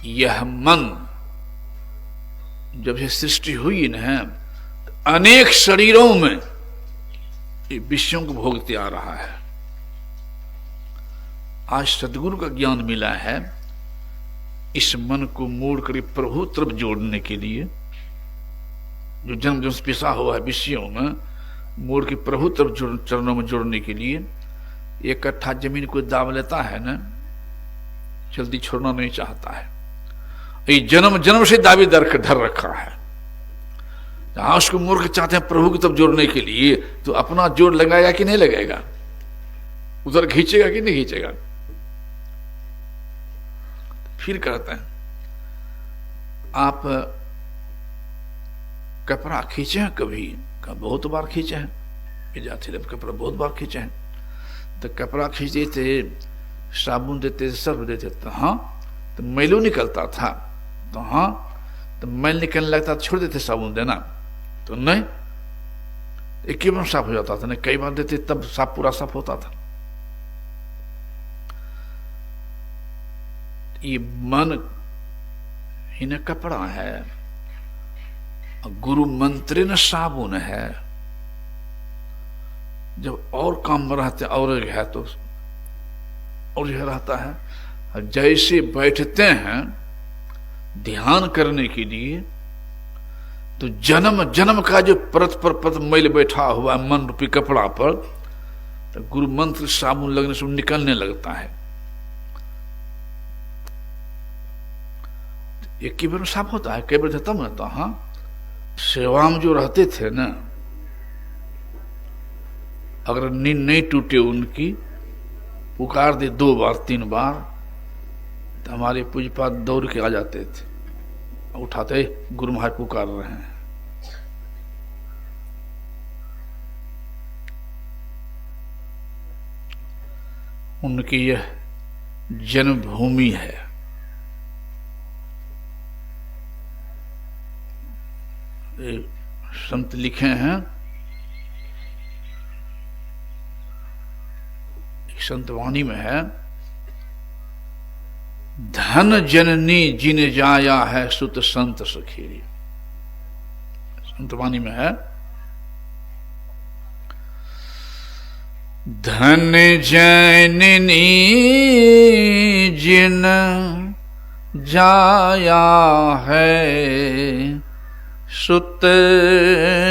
यह मन जब से सृष्टि हुई न, अनेक शरीरों में विषयों को भोगते आ रहा है। आज सदगुरु का ज्ञान मिला है, इस मन को मोड़ कर प्रभु तरफ जोड़ने के लिए, जो जन्म जन्म पिसा हुआ है विषयों में, मोड़ के प्रभु तरफ चरणों में जोड़ने के लिए एक कट्ठा जमीन को दाम लेता है ना, जल्दी छोड़ना नहीं चाहता है। ये जन्म जन्म से दावी धर रखा है। जहां उसको मोड़ के चाहते हैं प्रभु की तरफ जोड़ने के लिए, तो अपना जोड़ लगाएगा कि नहीं लगाएगा, उधर खींचेगा कि नहीं खींचेगा। फिर कहते हैं आप कपड़ा खींचे हैं कभी? का बहुत बार खींचे हैं, ये जाते कपड़ा बहुत बार खींचे हैं। तो कपड़ा खींचते थे, साबुन देते थे, सर्फ देते थे, तो हाँ तो मैलू निकलता था, तो हाँ तो मैल निकलने लगता, छोड़ देते साबुन देना, तो नहीं, एक ही बार साफ हो जाता था। नहीं, कई बार देते तब साफ पूरा साफ होता था। ये मन ही न कपड़ा है, गुरु मंत्र न साबुन है। जब और काम में रहते और है तो और यह रहता है। जैसे बैठते हैं ध्यान करने के लिए, तो जन्म जन्म का जो परत पर परत मैल बैठा हुआ मन रूपी कपड़ा पर, तो गुरु मंत्र साबुन लगने से निकलने लगता है। एक की बार साफ होता है, कई बार तब रहता। हाँ, सेवा में जो रहते थे ना, अगर नींद नहीं टूटे उनकी, पुकार दे 2 बार 3 बार, तो हमारे पूजपात दौड़ के आ जाते थे, उठाते, गुरु महाराज पुकार रहे हैं। उनकी यह जन्मभूमि है। संत लिखे हैं, संत वाणी में है, धन जननी जिन जाया है सुत संत सखीरी। संत वाणी में है, धन जननी जिन जाया है सुत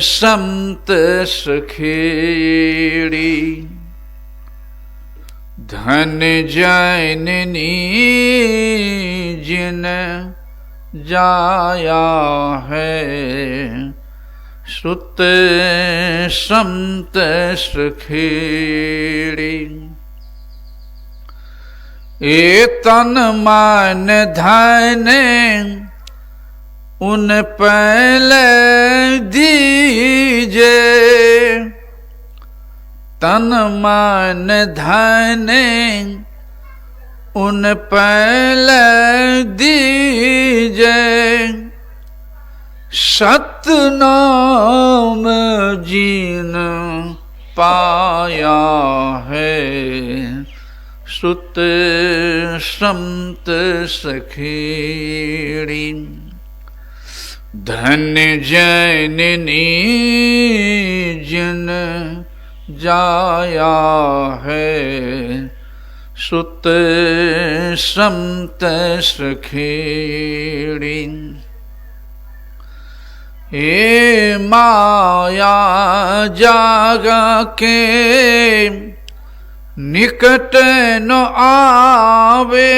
संत सखेड़ी। धन जननी जिन जाया है सुत संत सखेड़ी। ए तन मन धन उन पहले दीजे, तन मन धन उन पहले दीजे। सतनाम जीन पाया है सुत संत सखेड़ी। धन जननी जिन जाया है सुत संत सखेड़ी। हे माया जागा के निकट न आवे,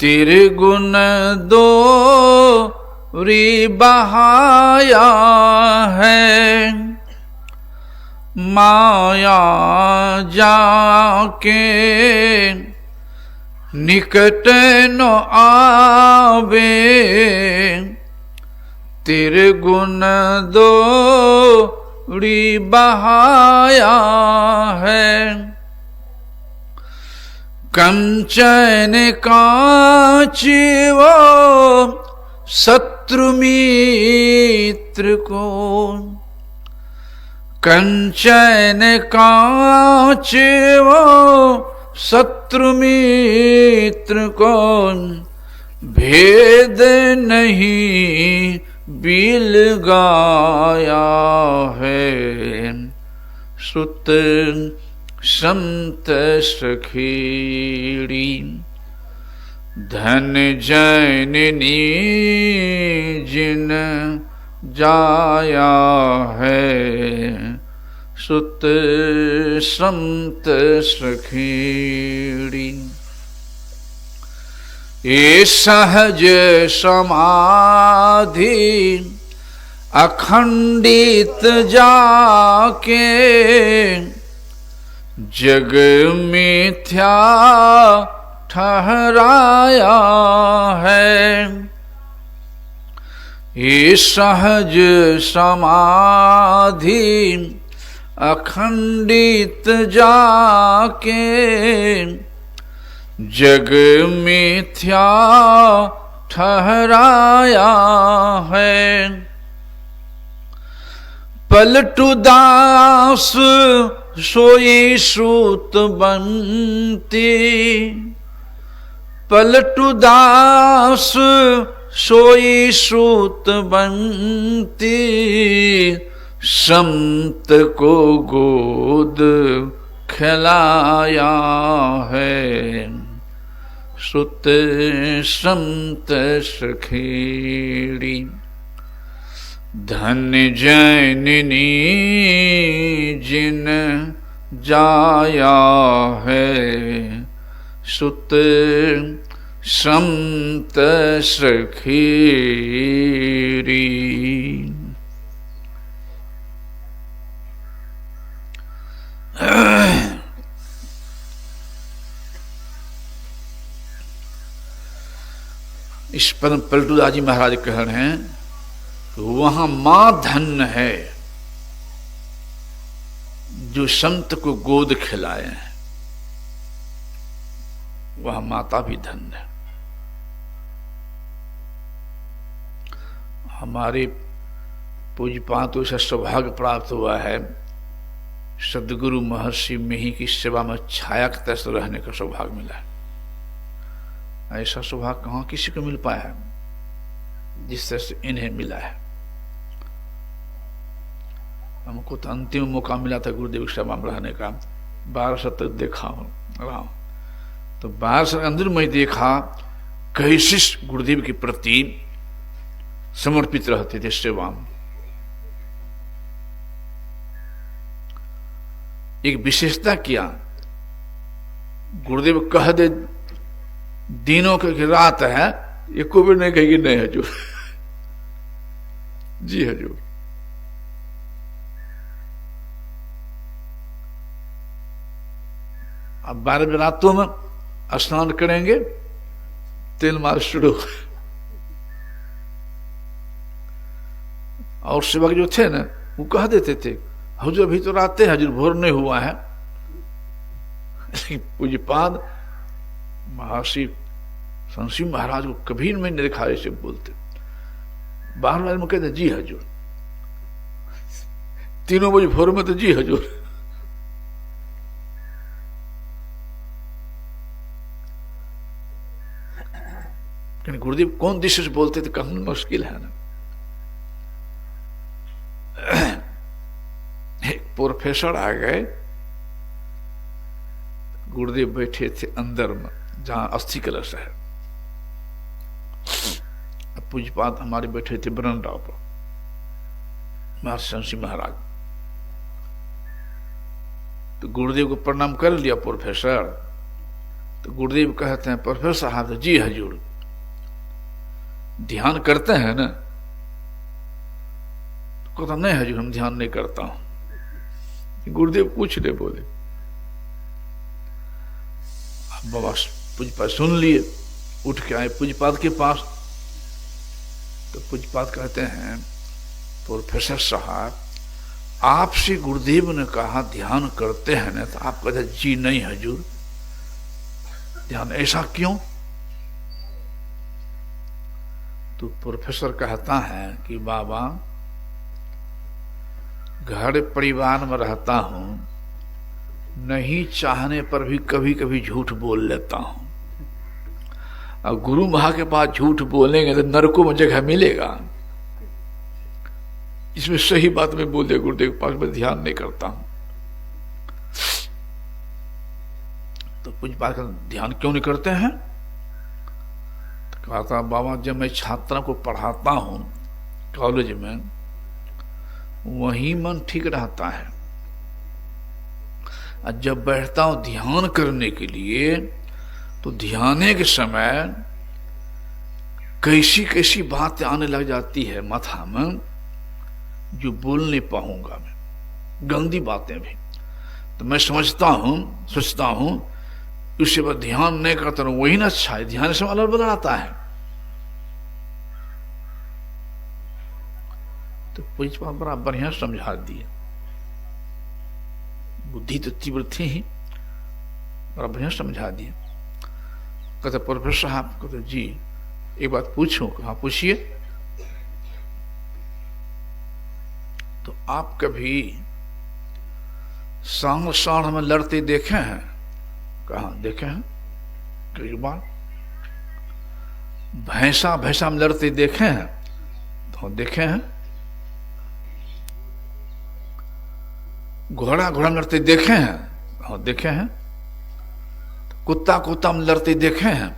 तेरे गुण दो री बहाया है। माया जाके निकट न आवे, तेरे गुण दो री बहाया है। कंचन कांच वो शत्रु मित्र को, कंचन कांच वो शत्रु मित्र को भेद नहीं बिल गाया है। सुत संत सखेड़ी धन जननी जिन जाया है। सुत संत सखेड़ी ये सहज समाधि अखंडित जाके जग मिथ्या ठहराया है। ये सहज समाधि अखंडित जाके जग मिथ्या ठहराया है। पलटू दास सोई सूत बनती। पलटू दास सोई सूत बनती। संत को गोद खिलाया है। सुत संत सखेड़ी धन जननी जिन जाया है। सुत संत सखेड़ी। इस पर पलटूदास जी महाराज कह रहे हैं कि वहां मां धन्य है जो संत को गोद खिलाए हैं। वह माता भी धन्य है। हमारे पूज्यपातों से सौभाग्य प्राप्त हुआ है सदगुरु महर्षि मिहि की सेवा में छाया के तस रहने का सौभाग्य मिला है। ऐसा सौभाग्य कहाँ किसी को मिल पाया है जिस तरह से इन्हें मिला है। हमको तो अंतिम मौका मिला था गुरुदेव की सेवा में रहने का। 12 साल तक देखा हूं रहा, तो 12 साल अंदर मैं देखा कई शिष्य गुरुदेव के प्रति समर्पित रहते थे सेवा में। एक विशेषता क्या, गुरुदेव कह दे दिनों की रात है, ये को भी नहीं कहेगी नहीं हजूर। जी हजूर। अब 12 बजे रातों में स्नान करेंगे, तेल मालिश शुरू। और सेवक जो थे ना वो कह देते थे हजूर अभी तो रात है, हजूर भोर नहीं हुआ है। पूज्यपाद महर्षि संसी महाराज को कभी नहीं देखा ऐसे बोलते। 12 बजे में कहते जी हजूर, 3 बजे भोर में तो जी हजूर। गुरुदेव कौन दिशा से बोलते थे कहना मुश्किल है ना। एक प्रोफेसर आ गए, गुरुदेव बैठे थे अंदर में जहां अस्थि कलश है। पूज्यपाद हमारे बैठे थे बरंडा पर, महर्षि संसी महाराज। तो गुरुदेव को प्रणाम कर लिया प्रोफेसर। तो गुरुदेव कहते हैं प्रोफेसर साहब जी हजूर ध्यान करते हैं ना? तो कहता नहीं हजूर हम ध्यान नहीं करता हूं। गुरुदेव कुछ नहीं बोले। बाबा पूज्यपाद सुन लिए, उठ के आए पूज्यपाद के पास। तो पूज्यपाद कहते हैं प्रोफेसर साहब आपसे गुरुदेव ने कहा ध्यान करते हैं ना, तो आप कहते जी नहीं हजूर ध्यान। ऐसा क्यों? तो प्रोफेसर कहता है कि बाबा घर परिवार में रहता हूं, नहीं चाहने पर भी कभी कभी झूठ बोल लेता हूं। अब गुरु महा के पास झूठ बोलेंगे तो नरकों में जगह मिलेगा। इसमें सही बात में बोले गुरुदेव के पास में ध्यान नहीं करता हूं। तो कुछ बात का ध्यान क्यों नहीं करते हैं? तो कहा था बाबा, जब मैं छात्रों को पढ़ाता हूं कॉलेज में, वही मन ठीक रहता है, और जब बैठता हूं ध्यान करने के लिए तो ध्याने के समय कैसी कैसी बातें आने लग जाती है माथा में जो बोल नहीं पाऊंगा मैं, गंदी बातें भी। तो मैं समझता हूं, सोचता हूं, उससे बाद ध्यान नहीं करता हूं, वही ना अच्छा है। ध्यान से अलग बदल आता है। तो पूछपा बड़ा बढ़िया समझा दिया। बुद्धि तो तीव्र थी ही, बड़ा बढ़िया समझा दिया। कहते प्रोफेसर साहब, कहते जी एक बात पूछूं? कहा पूछिए। तो आप कभी सांड सांड में लड़ते देखे हैं? कहा देखे हैं कई बार। भैंसा भैंसा में लड़ते देखे हैं? तो देखे हैं। घोड़ा घोड़ा में लड़ते देखे हैं? तो देखे हैं। कुत्ता कुत्ता में लड़ते देखे हैं?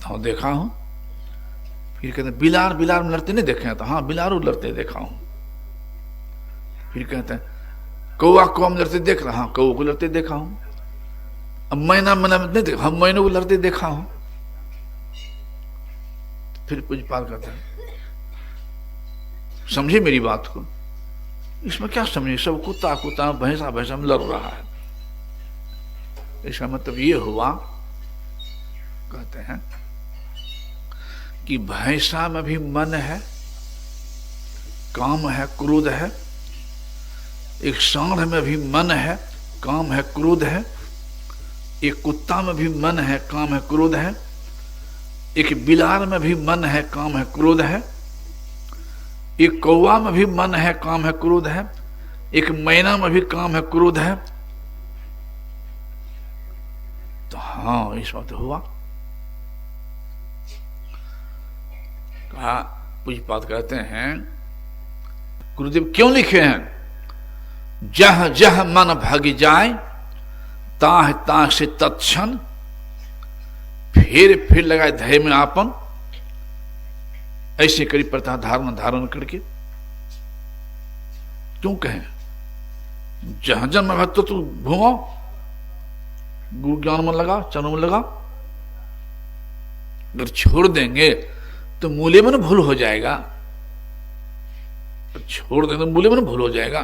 हाँ देखा हूं। फिर कहते हैं बिलार बिलार में लड़ते नहीं देखे हैं? तो हाँ बिलारू लड़ते देखा हूं। फिर कहते हैं कौआ कौआ में लड़ते देख रहा? हाँ कौआ को लड़ते देखा हूं। अब मैना मैना में नहीं देखा? हम मैनों को लड़ते देखा हूं। फिर पूज्यपाल कहते हैं समझे मेरी बात को? इसमें क्या समझे? सब कुत्ता कुत्ता भैंसा भैंसा में लड़ रहा है। इसका मतलब ये हुआ, कहते हैं कि भैंसा में भी मन है, काम है, क्रोध है। एक सांड में भी मन है, काम है, क्रोध है। एक कुत्ता में भी मन है, काम है, क्रोध है। एक बिलार में भी मन है, काम है, क्रोध है। एक कौवा में भी मन है, काम है, क्रोध है। एक मैना में भी काम है, क्रोध है। तो हाँ इस बात हुआ। कहा पूज्यपाद कहते हैं गुरुदेव क्यों लिखे हैं? जह जह मन भागी जाए ताह ताह से तत्क्षण फिर लगाए धैर्य में आपन, ऐसे करी प्रथा धारण धारण करके। क्यों कहें? जहां जन्म है तो तू घूमो, गुरु ज्ञान में लगा, चरणों में लगा। अगर छोड़ देंगे तो मूल्य में भूल हो जाएगा। छोड़ देंगे तो मूल्य में भूल हो जाएगा।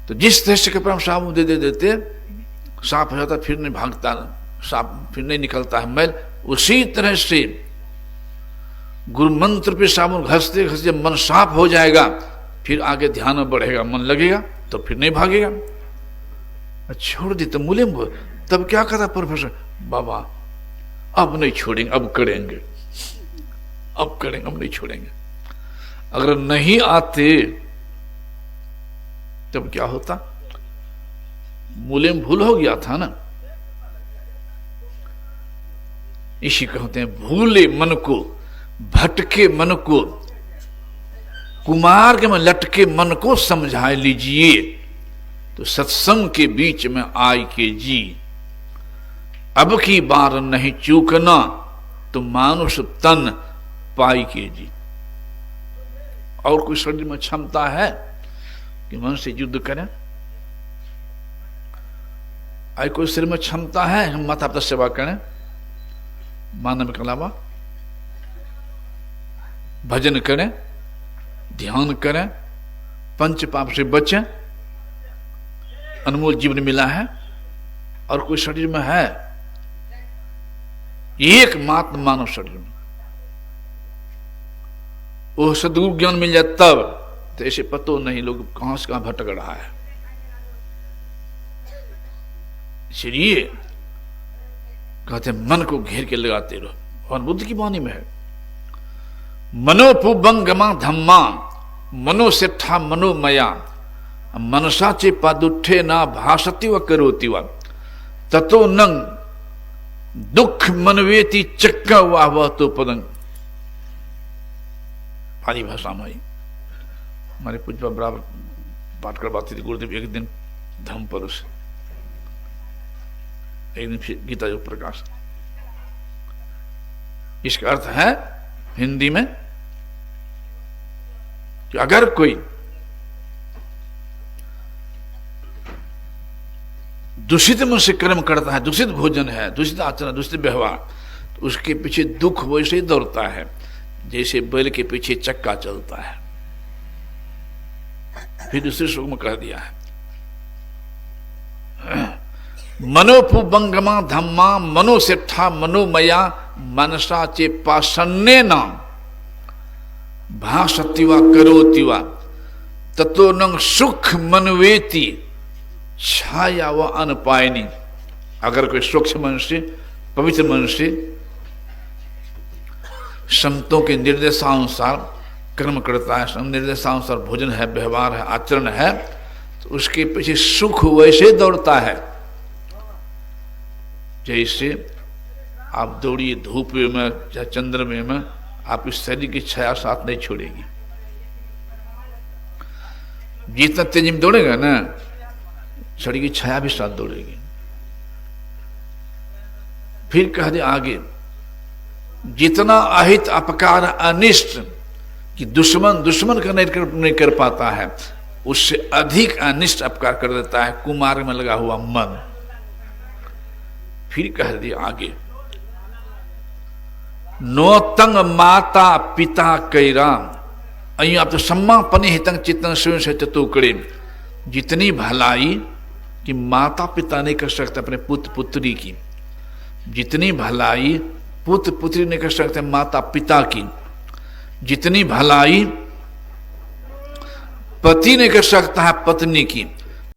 तो जिस तरह से कपड़ा साबुन दे देते साफ हो जाता, फिर नहीं भागता, साफ फिर नहीं निकलता है मैल, उसी तरह से गुरु मंत्र पे साबुन घसते घसते मन साफ हो जाएगा, फिर आगे ध्यान में बढ़ेगा, मन लगेगा तो फिर नहीं भागेगा। छोड़ दी तो मूल्य में। तब क्या कहता प्रोफेसर? बाबा अब नहीं छोड़ेंगे, अब करेंगे, अब करेंगे, अब नहीं छोड़ेंगे। अगर नहीं आते तब क्या होता? मूल्य में भूल हो गया था ना। इसी कहते हैं भूले मन को, भटके मन को, कुमार्ग में लटके मन को समझा लीजिए, तो सत्संग के बीच में आय के जी। अब की बार नहीं चूकना, तो मानुष तन पाई के जी। और कोई शरीर में क्षमता है कि मन से युद्ध करें? आई कोई शरीर में क्षमता है हम माता पिता सेवा करें? मानव के अलावा भजन करें, ध्यान करें, पंच पाप से बचें, अनमोल जीवन मिला है। और कोई शरीर में है? एकमात्र मानव शरीर में। वो सद्गुरु ज्ञान मिल जाए तब, तो ऐसे पतो नहीं लोग कहां से कहां भटक रहा है। इसलिए कहते मन को घेर के लगाते रहो। और बुद्ध की वाणी में है मनोपुबंगमा धम्मा मनोसेठा मनोमया मनसा चे पादुठे ना भाषति व करोति व ततो नंग दुख मनवेति चक्का वाह वह तो पदंग। पाली भाषा में हमारे पूज्य बराबर पाठ करवाते थे गुरुदेव। एक दिन धम्म परुष, एक दिन फिर गीता योग प्रकाश। इसका अर्थ है हिंदी में कि अगर कोई दूषित मन से कर्म करता है, दूषित भोजन है, दूषित आचरण, दूषित व्यवहार, तो उसके पीछे दुख वैसे ही दौड़ता है जैसे बैल के पीछे चक्का चलता है। फिर दूसरे श्लोक में कह दिया है मनोपुबंगमा धम्मा मनोसेठा मनोमया मनसा चे पाषण्ये नाम भाषतिवा करोतिवा ततो नंग सुख मनवेति छाया व अनपायनी। अगर कोई स्वच्छ मन से, पवित्र मन से, संतों के निर्देशानुसार कर्म करता है, निर्देशानुसार भोजन है, व्यवहार है, आचरण है, तो उसके पीछे सुख वैसे दौड़ता है जैसे आप दौड़िए धूप में या चंद्रमा में, आप इस शरीर की छाया साथ नहीं छोड़ेगी। जितना तेजी में दौड़ेगा ना, शरीर की छाया भी साथ दौड़ेगी। फिर कह दे आगे, जितना अहित अपकार अनिष्ट कि दुश्मन का नहीं कर पाता है, उससे अधिक अनिष्ट अपकार कर देता है कुमार्ग में लगा हुआ मन। फिर कह दिया आगे, नोतंग माता पिता कैरा अयु आप तो सम्मापने हितंग चित्तन स्वयं से चतुकड़े। जितनी भलाई कि माता पिता नहीं कर सकते अपने पुत्र पुत्री की, जितनी भलाई पुत्र पुत्री नहीं कर सकते माता पिता की, जितनी भलाई पति नहीं कर सकता है पत्नी की,